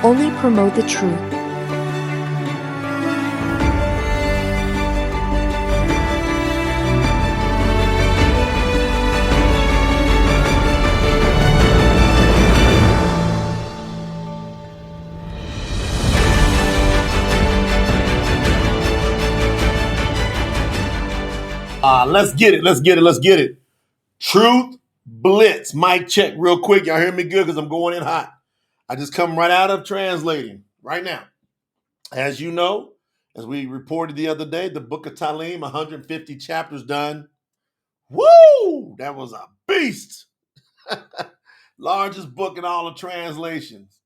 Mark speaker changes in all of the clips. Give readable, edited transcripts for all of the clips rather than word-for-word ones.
Speaker 1: only promote the truth.
Speaker 2: Let's get it. Let's get it. Let's get it. Truth Blitz. Mic check real quick. Y'all hear me good because I'm going in hot. I just come right out of translating right now. As you know, as we reported the other day, the book of Telethon, 150 chapters done. Woo! That was a beast. Largest book in all the translations.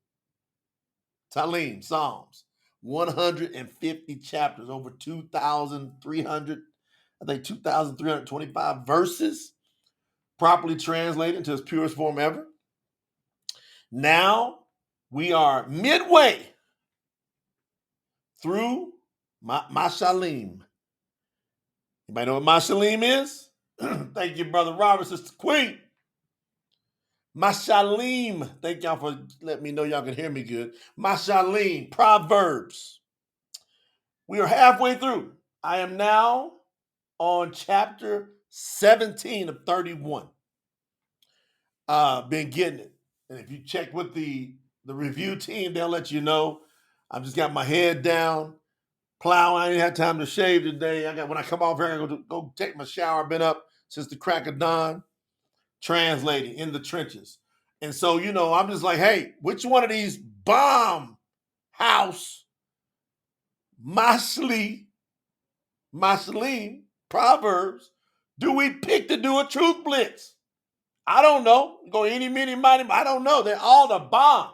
Speaker 2: Telethon, Psalms. 150 chapters, over 2,300, I think 2,325 verses, properly translated into its purest form ever. Now we are midway through Mashaliym. Anybody know what Mashaliym is? Thank you, Brother Robert, Sister Queen. Mashaliym. Thank y'all for letting me know y'all can hear me good. Mashaliym, Proverbs. We are halfway through. I am now on chapter 17 of 31. Been getting it. And if you check with the review team, they'll let you know. I've just got my head down, plowing. I didn't have time to shave today. When I come off here, I go take my shower. I've been up since the crack of dawn, translating in the trenches. And so, I'm just like, hey, which one of these bomb house Mashaliym Proverbs do we pick to do a truth blitz? I don't know. Go any, many, mighty. I don't know. They're all the bomb.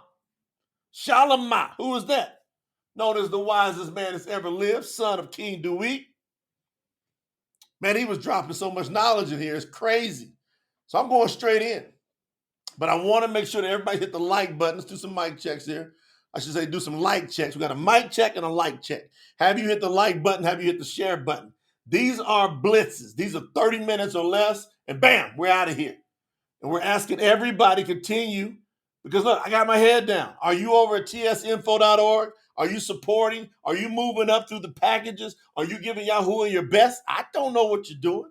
Speaker 2: Shalamah. Who is that? Known as the wisest man that's ever lived, son of King Dewey. Man, he was dropping so much knowledge in here. It's crazy. So I'm going straight in. But I want to make sure that everybody hit the like button. Let's do some mic checks here. I should say do some like checks. We got a mic check and a like check. Have you hit the like button? Have you hit the share button? These are blitzes. These are 30 minutes or less. And bam, we're out of here. And we're asking everybody continue. Because look, I got my head down. Are you over at tsinfo.org? Are you supporting? Are you moving up through the packages? Are you giving Yahuwah your best? I don't know what you're doing.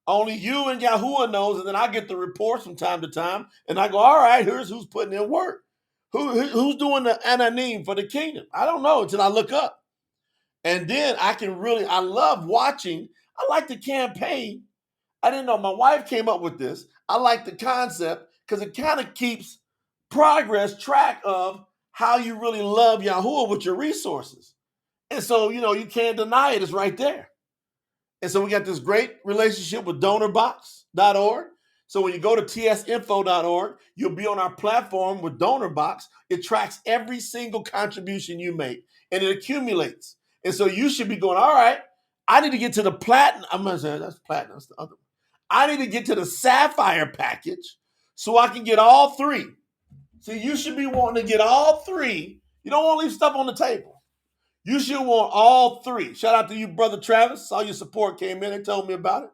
Speaker 2: Only you and Yahuwah knows, and then I get the reports from time to time, and I go, all right, here's who's putting in work. Who's doing the ananim for the kingdom? I don't know until I look up. And then I love watching. I like the campaign. I didn't know. My wife came up with this. I like the concept because it kind of keeps track of how you really love Yahuwah with your resources. And so, you can't deny it. It's right there. And so we got this great relationship with DonorBox.org. So when you go to tsinfo.org, you'll be on our platform with DonorBox. It tracks every single contribution you make, and it accumulates. And so you should be going, all right, I need to get to the platinum. I'm going to say that's platinum. That's the other one. I need to get to the sapphire package so I can get all three. See, you should be wanting to get all three. You don't want to leave stuff on the table. You should want all three. Shout out to you, Brother Travis. Saw your support came in and told me about it.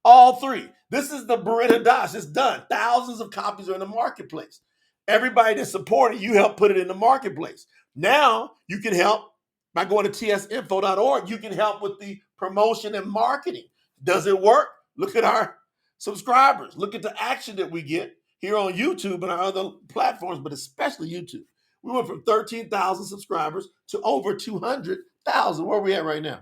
Speaker 2: All three. This is the Bariyt Hadash. It's done. Thousands of copies are in the marketplace. Everybody that supported, you help put it in the marketplace. Now you can help by going to tsinfo.org. You can help with the promotion and marketing. Does it work? Look at our subscribers. Look at the action that we get here on YouTube and our other platforms, but especially YouTube. We went from 13,000 subscribers to over 200,000. Where are we at right now?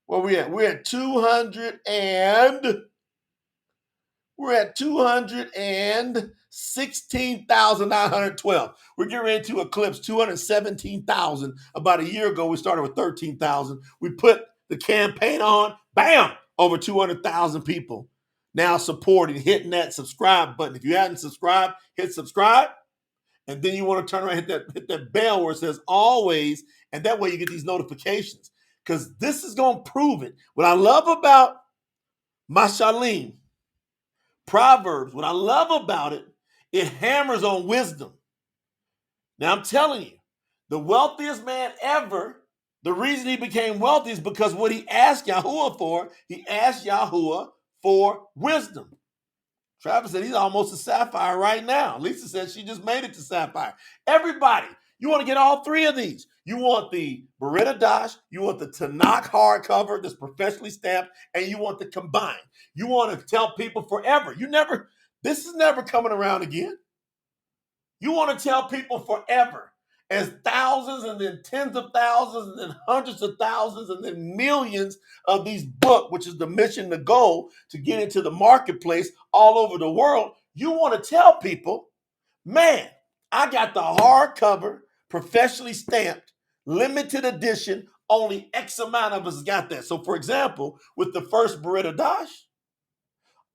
Speaker 2: Where are we at? We're at 216,912. We're getting ready to eclipse 217,000. About a year ago, we started with 13,000. We put the campaign on, bam, over 200,000 people now supporting, hitting that subscribe button. If you haven't subscribed, hit subscribe. And then you want to turn around and hit that bell where it says always, and that way you get these notifications. Because this is going to prove it. What I love about Mashaliym, Proverbs, what I love about it, it hammers on wisdom. Now I'm telling you, the wealthiest man ever, the reason he became wealthy is because what he asked Yahuwah for, he asked Yahuwah for wisdom. Travis said he's almost a sapphire right now. Lisa said she just made it to sapphire. Everybody, You want to get all three of these. You want the Bariyt Hadash, you want the Tanakh hardcover that's professionally stamped, and you want the combined. You want to tell people forever. This is never coming around again. You want to tell people forever, as thousands and then tens of thousands and then hundreds of thousands and then millions of these books, which is the mission, the goal to get into the marketplace all over the world. You want to tell people, man, I got the hardcover, professionally stamped, limited edition. Only X amount of us got that. So, for example, with the first Bariyt Hadash,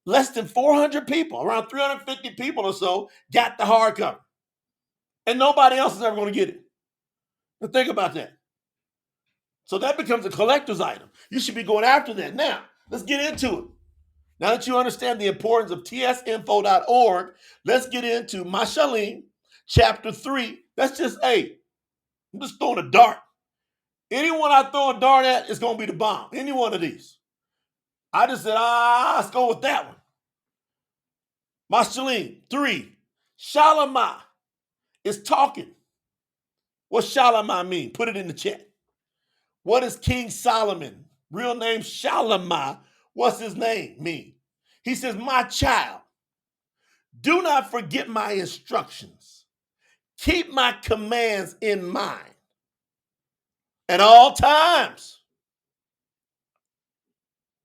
Speaker 2: less than 400 people, around 350 people or so, got the hardcover. And nobody else is ever going to get it. Now think about that. So that becomes a collector's item. You should be going after that. Now, let's get into it. Now that you understand the importance of tsinfo.org, let's get into Mashaliym, chapter 3. That's just, I'm just throwing a dart. Anyone I throw a dart at is going to be the bomb. Any one of these. I just said, let's go with that one. Mashaliym 3. Shalamah is talking. What's Shalamah mean? Put it in the chat. What is King Solomon? Real name Shalamah. What's his name mean? He says, my child, do not forget my instructions. Keep my commands in mind at all times.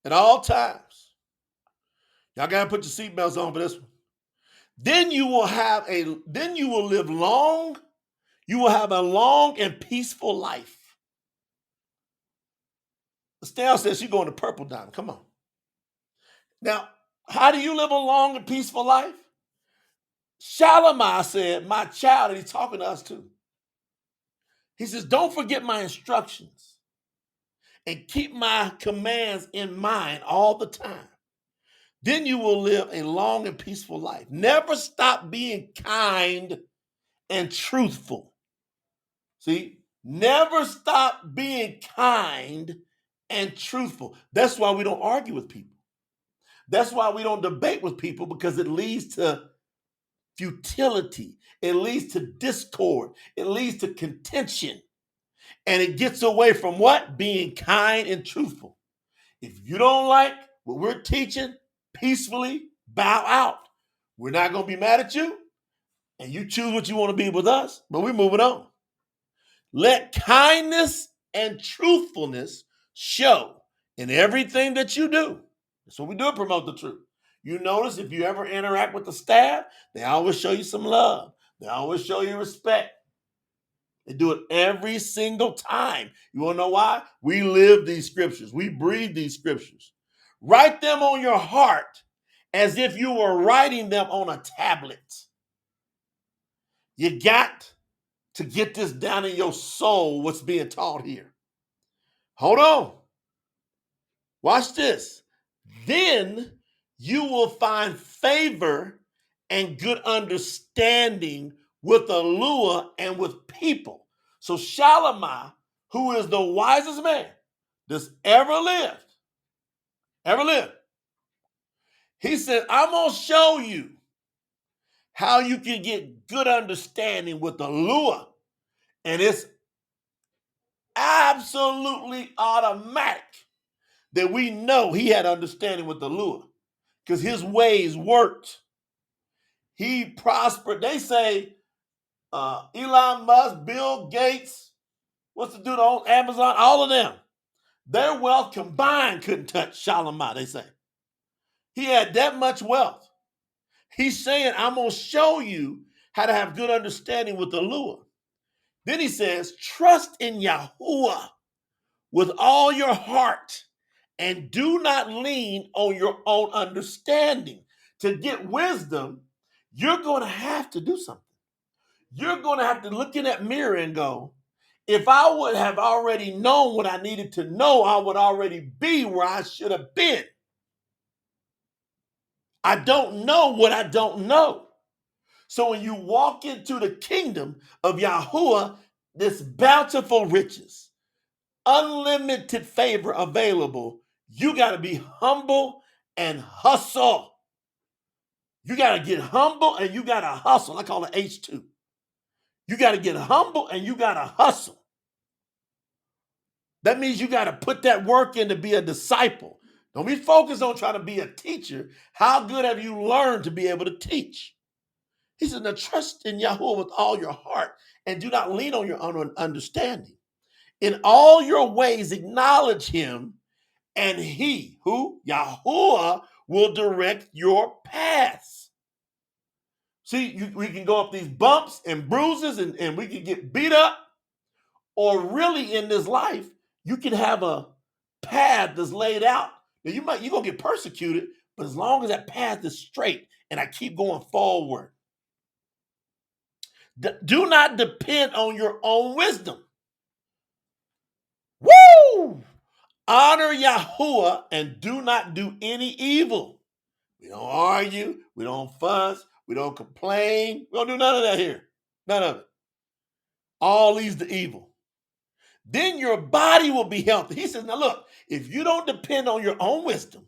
Speaker 2: At all times. Y'all gotta put your seatbelts on for this one. Then you will live long. You will have a long and peaceful life. Estelle says she's going to Purple Diamond. Come on. Now, how do you live a long and peaceful life? Shalamah said, my child, and he's talking to us too. He says, don't forget my instructions and keep my commands in mind all the time. Then you will live a long and peaceful life. Never stop being kind and truthful. See, never stop being kind and truthful. That's why we don't argue with people. That's why we don't debate with people, because it leads to futility. It leads to discord. It leads to contention. And it gets away from what? Being kind and truthful. If you don't like what we're teaching, peacefully bow out. We're not going to be mad at you, and you choose what you want to be with us, but we're moving on. Let kindness and truthfulness show in everything that you do. That's what we do to promote the truth. You notice if you ever interact with the staff, they always show you some love. They always show you respect. They do it every single time. You want to know why? We live these scriptures. We breathe these scriptures. Write them on your heart as if you were writing them on a tablet. You got to get this down in your soul, what's being taught here. Hold on. Watch this. Then you will find favor and good understanding with Yahuwah and with people. So Shalamah, who is the wisest man that's ever lived, he said, I'm going to show you how you can get good understanding with Yahuwah. And it's absolutely automatic that we know he had understanding with Yahuwah, because his ways worked. He prospered. They say Elon Musk, Bill Gates, what's the dude on Amazon? All of them, their wealth combined couldn't touch Shalamah, they say. He had that much wealth. He's saying, I'm going to show you how to have good understanding with Yahuwah. Then he says, trust in Yahuwah with all your heart and do not lean on your own understanding. To get wisdom, you're going to have to do something. You're going to have to look in that mirror and go, if I would have already known what I needed to know, I would already be where I should have been. I don't know what I don't know. So when you walk into the kingdom of Yahuwah, this bountiful riches, unlimited favor available, you got to be humble and hustle. You got to get humble and you got to hustle. I call it H2. You got to get humble and you got to hustle. That means you got to put that work in to be a disciple. Don't be focused on trying to be a teacher. How good have you learned to be able to teach? He said, now trust in Yahuwah with all your heart and do not lean on your own understanding. In all your ways, acknowledge him, and he, who? Yahuwah, will direct your paths. See, we can go up these bumps and bruises and we can get beat up, or really in this life, you can have a path that's laid out. Now you're gonna get persecuted, but as long as that path is straight and I keep going forward, do not depend on your own wisdom. Woo! Honor Yahuwah and do not do any evil. We don't argue, we don't fuss, we don't complain. We don't do none of that here. None of it. All leads to evil. Then your body will be healthy. He says, now look, if you don't depend on your own wisdom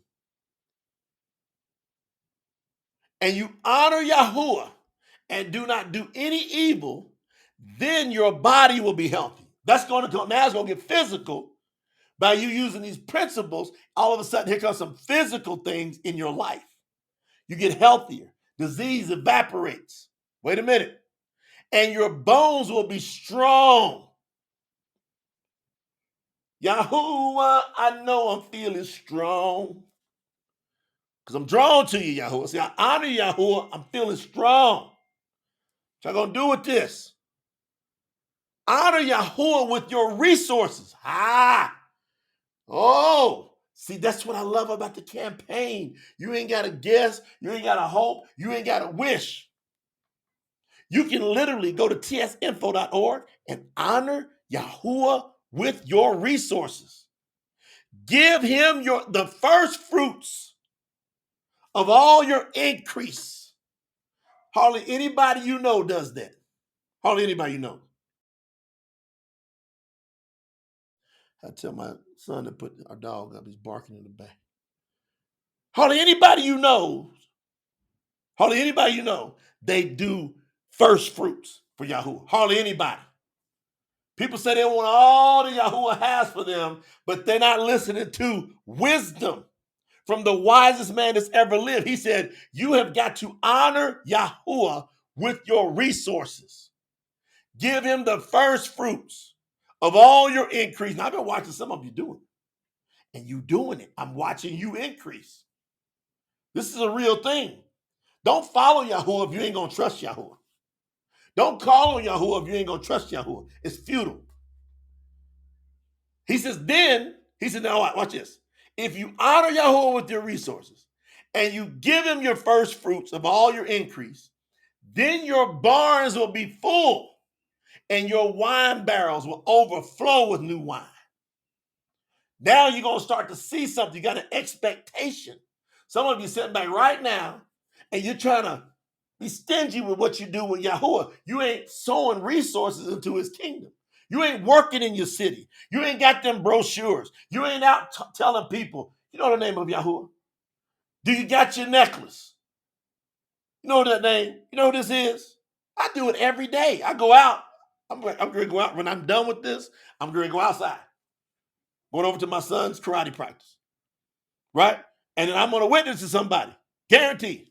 Speaker 2: and you honor Yahuwah and do not do any evil, then your body will be healthy. That's going to come. Now it's going to get physical by you using these principles. All of a sudden, here comes some physical things in your life. You get healthier. Disease evaporates. Wait a minute. And your bones will be strong. Yahuwah, I know I'm feeling strong because I'm drawn to you, Yahuwah. See, I honor Yahuwah. I'm feeling strong. What y'all going to do with this? Honor Yahuwah with your resources. Oh, see, that's what I love about the campaign. You ain't got to guess. You ain't got to hope. You ain't got to wish. You can literally go to TSinfo.org and honor Yahuwah with your resources. Give him the first fruits of all your increase. Hardly anybody you know does that. Hardly anybody you know. I tell my son to put our dog up. He's barking in the back. Hardly anybody you know, they do first fruits for Yahuwah. Hardly anybody. People say they want all that Yahuwah has for them, but they're not listening to wisdom from the wisest man that's ever lived. He said, you have got to honor Yahuwah with your resources. Give him the first fruits of all your increase. Now, I've been watching some of you doing it, and you doing it. I'm watching you increase. This is a real thing. Don't follow Yahuwah if you ain't going to trust Yahuwah. Don't call on Yahuwah if you ain't going to trust Yahuwah. It's futile. He says, now watch this. If you honor Yahuwah with your resources and you give him your first fruits of all your increase, then your barns will be full and your wine barrels will overflow with new wine. Now you're going to start to see something. You got an expectation. Some of you sitting back right now and you're trying to be stingy with what you do with Yahuwah. You ain't sowing resources into his kingdom. You ain't working in your city. You ain't got them brochures. You ain't out telling people, you know the name of Yahuwah? Do you got your necklace? You know that name? You know who this is? I do it every day. I go out. I'm going to go out. When I'm done with this, I'm going to go outside. Going over to my son's karate practice. Right? And then I'm going to witness to somebody. Guaranteed.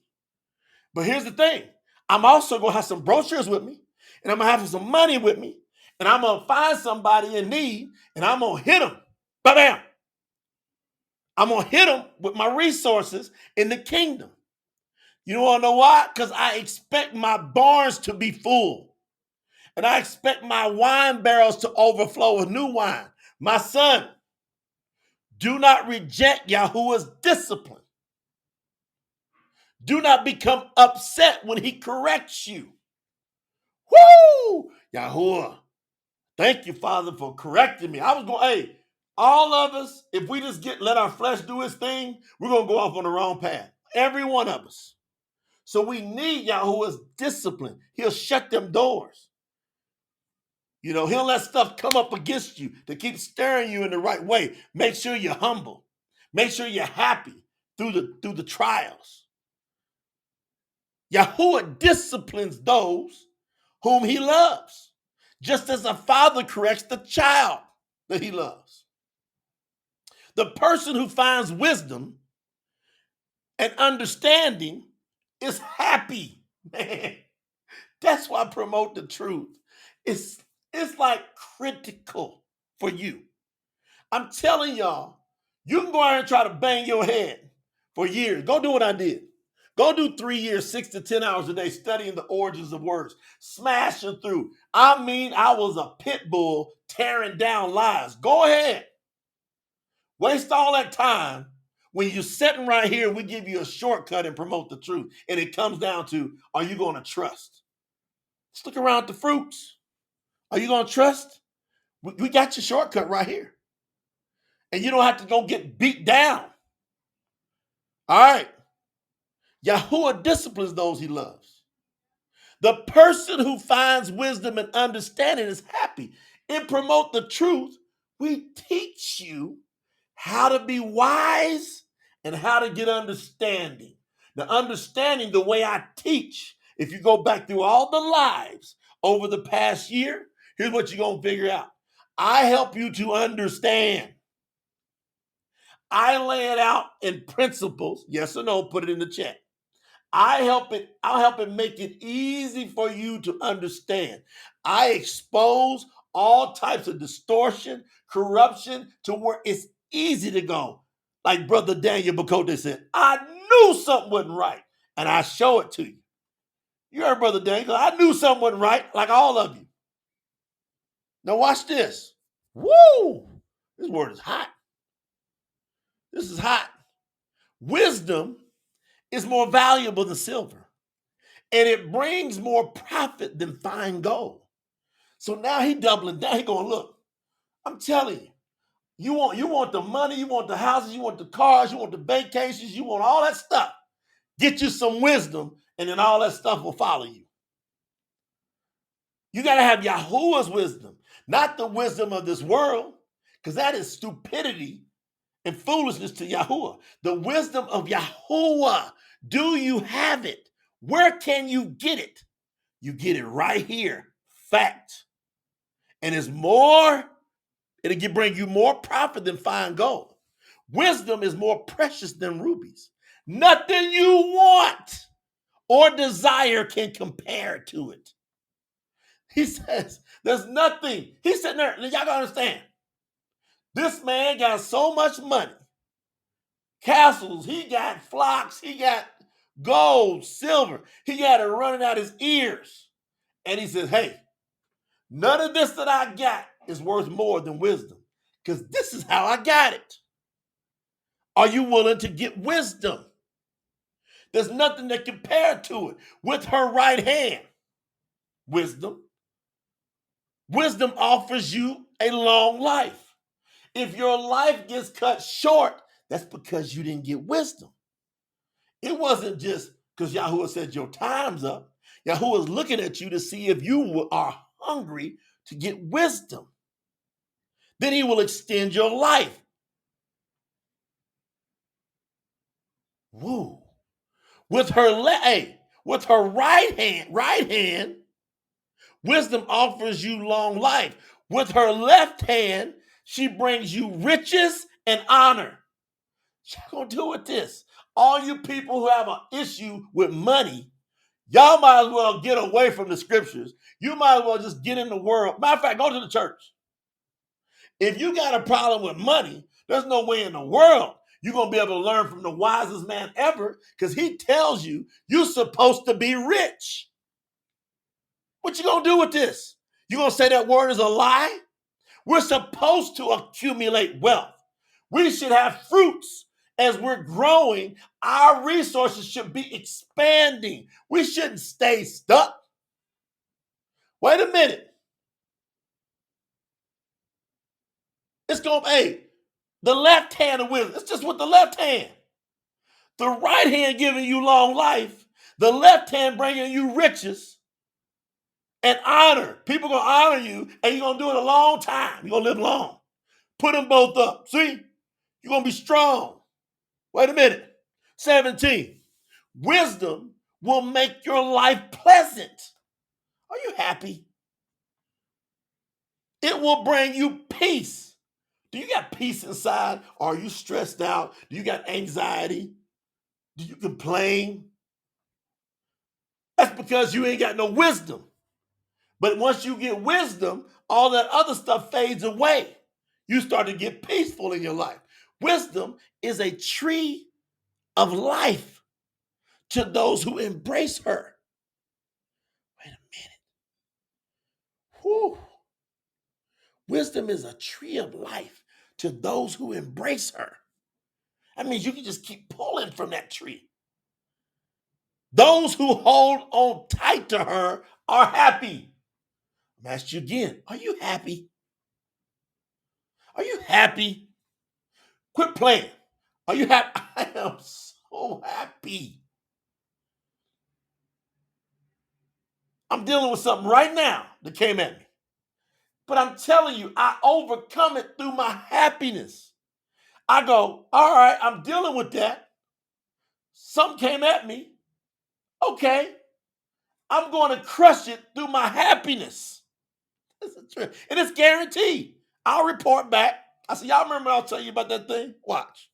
Speaker 2: But here's the thing. I'm also going to have some brochures with me. And I'm going to have some money with me. And I'm going to find somebody in need. And I'm going to hit them. Bam! I'm going to hit them with my resources in the kingdom. You want to know why? Because I expect my barns to be full. And I expect my wine barrels to overflow with new wine. My son, do not reject Yahuwah's discipline. Do not become upset when he corrects you. Woo! Yahuwah, thank you, Father, for correcting me. I was going, all of us, if we just let our flesh do its thing, we're going to go off on the wrong path. Every one of us. So we need Yahuwah's discipline. He'll shut them doors. He'll let stuff come up against you to keep steering you in the right way. Make sure you're humble. Make sure you're happy through the trials. Yahuwah disciplines those whom he loves, just as a father corrects the child that he loves. The person who finds wisdom and understanding is happy. Man, that's why I promote the truth. It's like critical for you. I'm telling y'all, you can go out and try to bang your head for years. Go do what I did. Go do 3 years, 6 to 10 hours a day studying the origins of words, smashing through. I mean, I was a pit bull tearing down lies. Go ahead. Waste all that time when you're sitting right here and we give you a shortcut and promote the truth. And it comes down to, are you going to trust? Let's look around at the fruits. Are you going to trust? We got your shortcut right here. And you don't have to go get beat down. All right. Yahuwah disciplines those he loves. The person who finds wisdom and understanding is happy. In Promote the Truth, we teach you how to be wise and how to get understanding. The understanding, the way I teach, if you go back through all the lives over the past year, here's what you're going to figure out. I help you to understand. I lay it out in principles. Yes or no, put it in the chat. I'll help it make it easy for you to understand. I expose all types of distortion, corruption to where it's easy to go. Like Brother Daniel Bakote said, I knew something wasn't right, and I show it to you. You heard Brother Daniel, I knew something wasn't right, like all of you. Now watch this. Woo! This word is hot. This is hot. Wisdom is more valuable than silver, and it brings more profit than fine gold. So now he doubling down. He going, look, I'm telling you, you want the money, you want the houses, you want the cars, you want the vacations, you want all that stuff. Get you some wisdom, and then all that stuff will follow you. You got to have Yahuwah's wisdom, not the wisdom of this world, because that is stupidity and foolishness to Yahuwah. The wisdom of Yahuwah. Do you have it? Where can you get it? You get it right here. Fact. And it's more, it'll bring you more profit than fine gold. Wisdom is more precious than rubies. Nothing you want or desire can compare to it. He says, there's nothing. He's sitting there, y'all gotta understand. This man got so much money. Castles, he got flocks, he got gold, silver. He got it running out his ears. And he says, hey, none of this that I got is worth more than wisdom, because this is how I got it. Are you willing to get wisdom? There's nothing that compared to it. With her right hand, wisdom. Wisdom offers you a long life. If your life gets cut short, that's because you didn't get wisdom. It wasn't just because Yahuwah said your time's up. Yahuwah is looking at you to see if you are hungry to get wisdom. Then he will extend your life. Woo. With her right hand, wisdom offers you long life. With her left hand, she brings you riches and honor. What y'all gonna do with this? All you people who have an issue with money, y'all might as well get away from the scriptures. You might as well just get in the world. Matter of fact, go to the church. If you got a problem with money, there's no way in the world you're going to be able to learn from the wisest man ever, because he tells you you're supposed to be rich. What you going to do with this? You going to say that word is a lie? We're supposed to accumulate wealth. We should have fruits as we're growing. Our resources should be expanding. We shouldn't stay stuck. Wait a minute. It's going to be the left hand of wisdom. It's just with the left hand. The right hand giving you long life. The left hand bringing you riches and honor. People going to honor you, and you're going to do it a long time. You're going to live long. Put them both up. See? You're going to be strong. Wait a minute. 17. Wisdom will make your life pleasant. Are you happy? It will bring you peace. Do you got peace inside? Or are you stressed out? Do you got anxiety? Do you complain? That's because you ain't got no wisdom. But once you get wisdom, all that other stuff fades away. You start to get peaceful in your life. Wisdom is a tree of life to those who embrace her. Wait a minute. Whew. Wisdom is a tree of life to those who embrace her. That means you can just keep pulling from that tree. Those who hold on tight to her are happy. I'm asking you again, are you happy? Are you happy? Quit playing. Are you happy? I am so happy. I'm dealing with something right now that came at me. But I'm telling you, I overcome it through my happiness. I go, all right, I'm dealing with that. Something came at me. Okay, I'm going to crush it through my happiness. And it's guaranteed. I'll report back. I said, y'all remember I'll tell you about that thing? Watch.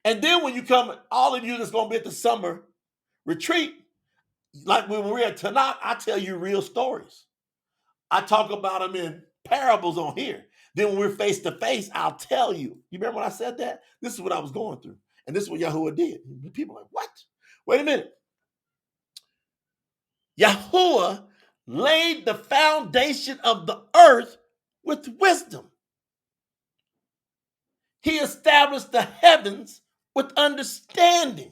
Speaker 2: And then when you come, all of you that's going to be at the summer retreat, like when we're at Tanakh, I tell you real stories. I talk about them in parables on here. Then when we're face to face, I'll tell you. You remember when I said that? This is what I was going through. And this is what Yahuwah did. People are like, what? Wait a minute. Yahuwah laid the foundation of the earth with wisdom. He established the heavens with understanding.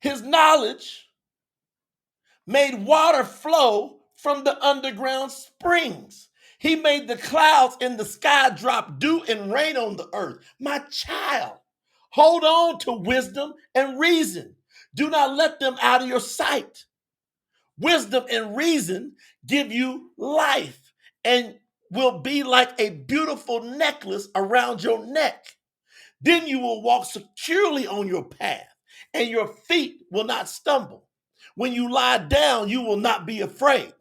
Speaker 2: His knowledge made water flow from the underground springs. He made the clouds in the sky drop dew and rain on the earth. My child, hold on to wisdom and reason. Do not let them out of your sight. Wisdom and reason give you life and will be like a beautiful necklace around your neck. Then you will walk securely on your path, and your feet will not stumble. When you lie down, you will not be afraid.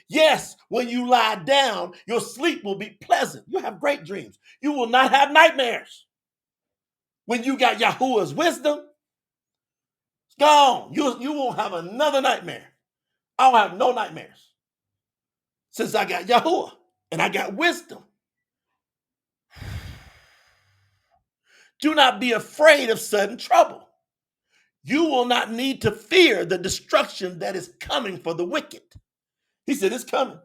Speaker 2: Yes, when you lie down, your sleep will be pleasant. You'll have great dreams. You will not have nightmares. When you got Yahuwah's wisdom, it's gone. You won't have another nightmare. I don't have no nightmares since I got Yahuwah and I got wisdom. Do not be afraid of sudden trouble. You will not need to fear the destruction that is coming for the wicked. He said it's coming.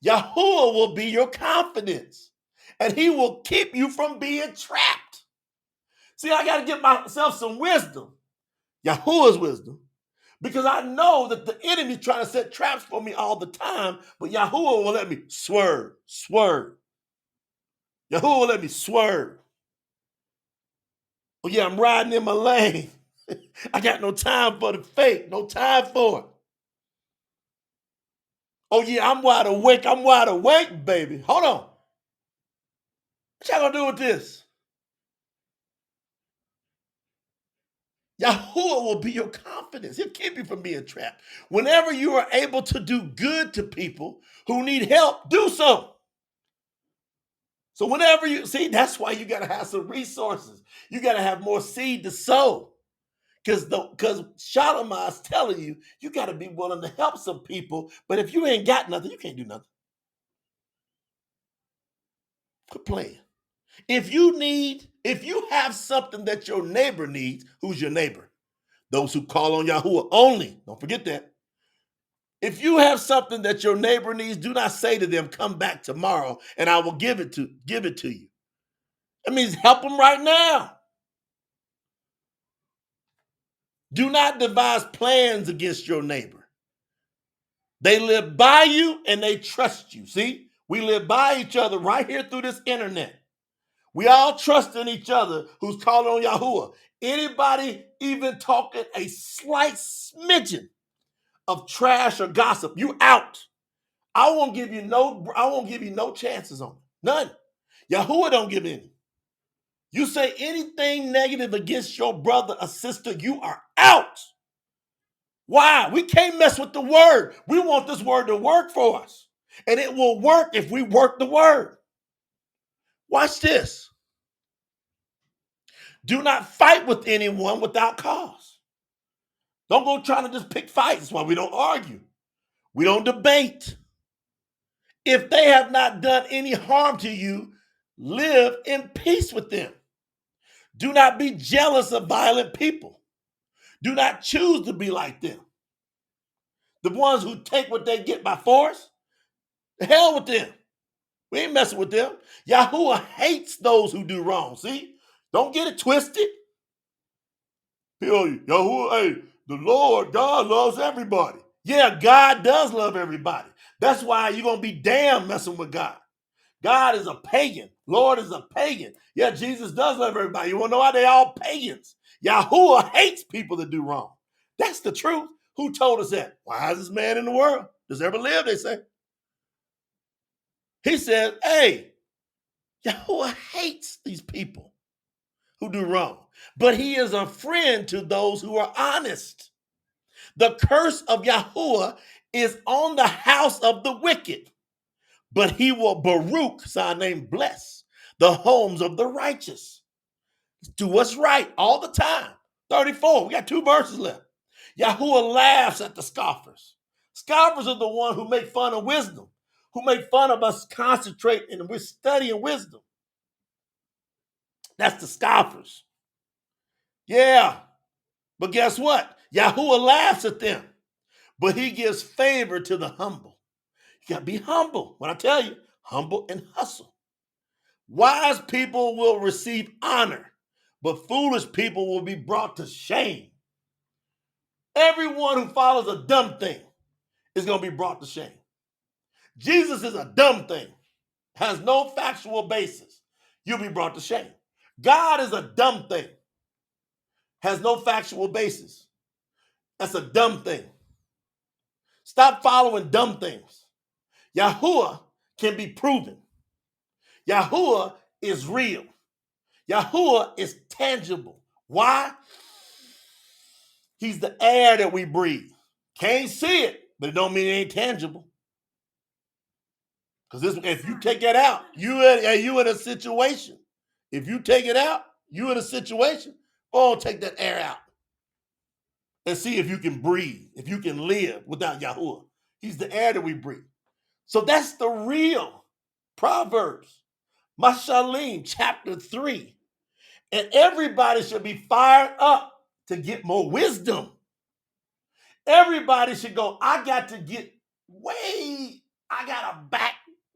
Speaker 2: Yahuwah will be your confidence, and he will keep you from being trapped. See, I got to give myself some wisdom, Yahuwah's wisdom, because I know that the enemy is trying to set traps for me all the time, but Yahuwah will let me swerve. Yahuwah will let me swerve. Oh yeah, I'm riding in my lane. I got no time for the fake, no time for it. Oh yeah, I'm wide awake, baby. Hold on. What y'all gonna do with this? Yahuwah will be your confidence. He'll keep you from being trapped. Whenever you are able to do good to people who need help, do so. So whenever you see, that's why you got to have some resources. You got to have more seed to sow. Because Shalamah is telling you, you got to be willing to help some people. But if you ain't got nothing, you can't do nothing. Quit playing. If you have something that your neighbor needs, who's your neighbor? Those who call on Yahuwah only. Don't forget that. If you have something that your neighbor needs, do not say to them, come back tomorrow and I will give it to you. That means help them right now. Do not devise plans against your neighbor. They live by you and they trust you. See, we live by each other right here through this internet. We all trust in each other who's calling on Yahuwah. Anybody even talking a slight smidgen of trash or gossip, you out. I won't give you no chances on it. None. Yahuwah don't give any. You say anything negative against your brother or sister, you are out. Why? We can't mess with the word. We want this word to work for us. And it will work if we work the word. Watch this. Do not fight with anyone without cause. Don't go trying to just pick fights. That's why we don't argue. We don't debate. If they have not done any harm to you, live in peace with them. Do not be jealous of violent people. Do not choose to be like them. The ones who take what they get by force, the hell with them. We ain't messing with them. Yahuwah hates those who do wrong. See? Don't get it twisted. Yahuwah, hey, the Lord, God loves everybody. Yeah, God does love everybody. That's why you're going to be damn messing with God. God is a pagan. Lord is a pagan. Yeah, Jesus does love everybody. You want to know why? They all pagans. Yahuwah hates people that do wrong. That's the truth. Who told us that? Wisest man in the world. Does ever live, they say. He said, hey, Yahuwah hates these people who do wrong, but he is a friend to those who are honest. The curse of Yahuwah is on the house of the wicked, but he will Baruch, sign name bless, the homes of the righteous. Do what's right all the time. 34, we got 2 verses left. Yahuwah laughs at the scoffers. Scoffers are the one who make fun of wisdom, who make fun of us concentrating and we're studying wisdom. That's the scoffers. Yeah, but guess what? Yahuwah laughs at them, but he gives favor to the humble. You got to be humble. When I tell you, humble and hustle. Wise people will receive honor, but foolish people will be brought to shame. Everyone who follows a dumb thing is going to be brought to shame. Jesus is a dumb thing, has no factual basis. You'll be brought to shame. God is a dumb thing, has no factual basis. That's a dumb thing. Stop following dumb things. Yahuwah can be proven. Yahuwah is real. Yahuwah is tangible. Why? He's the air that we breathe. Can't see it, but it don't mean it ain't tangible. Because if you take that out, you in a situation. If you take it out, you in a situation. Oh, take that air out and see if you can breathe, if you can live without Yahuwah. He's the air that we breathe. So that's the real Proverbs. Mashaliym, chapter 3. And everybody should be fired up to get more wisdom. Everybody should go, I got to get I got to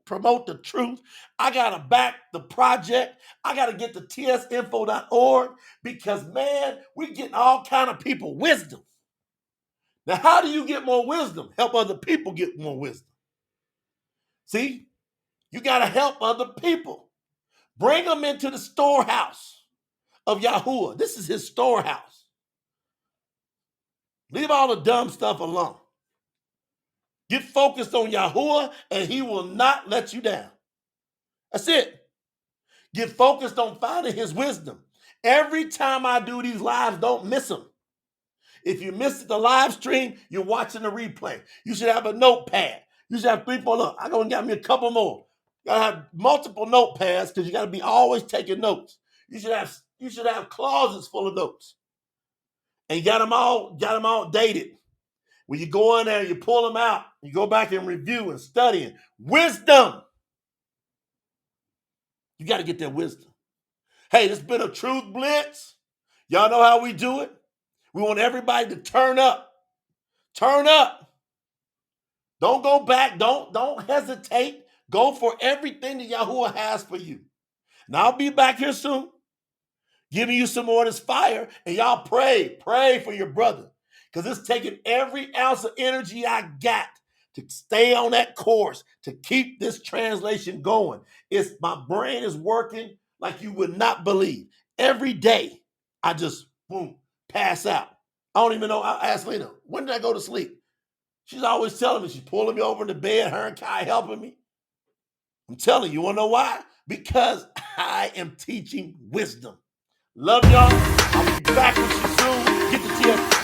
Speaker 2: promote the truth. I got to back the project. I got to get to tsinfo.org because, man, we're getting all kind of people wisdom. Now, how do you get more wisdom? Help other people get more wisdom. See, you got to help other people. Bring them into the storehouse of Yahuwah. This is his storehouse. Leave all the dumb stuff alone. Get focused on Yahuwah and he will not let you down. That's it. Get focused on finding his wisdom. Every time I do these lives, don't miss them. If you missed the live stream, you're watching the replay. You should have a notepad. You should have 3, 4. Look, I'm going to get me a couple more. You got to have multiple notepads because you got to be always taking notes. You should have closets full of notes. And you got them all dated. When you go in there, you pull them out, you go back and review and studying. Wisdom. You got to get that wisdom. Hey, this has been a Truth Blitz. Y'all know how we do it. We want everybody to turn up. Turn up. Don't go back. Don't hesitate. Go for everything that Yahuwah has for you. Now, I'll be back here soon, giving you some more of this fire. And y'all pray for your brother. Because it's taking every ounce of energy I got to stay on that course, to keep this translation going. My brain is working like you would not believe. Every day, I just, boom, pass out. I don't even know. I asked Lena, when did I go to sleep? She's always telling me, she's pulling me over in the bed, her and Kai helping me. I'm telling you, want to know why? Because I am teaching wisdom. Love y'all. I'll be back with you soon. Get the TF.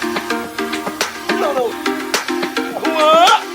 Speaker 2: Yahuwah.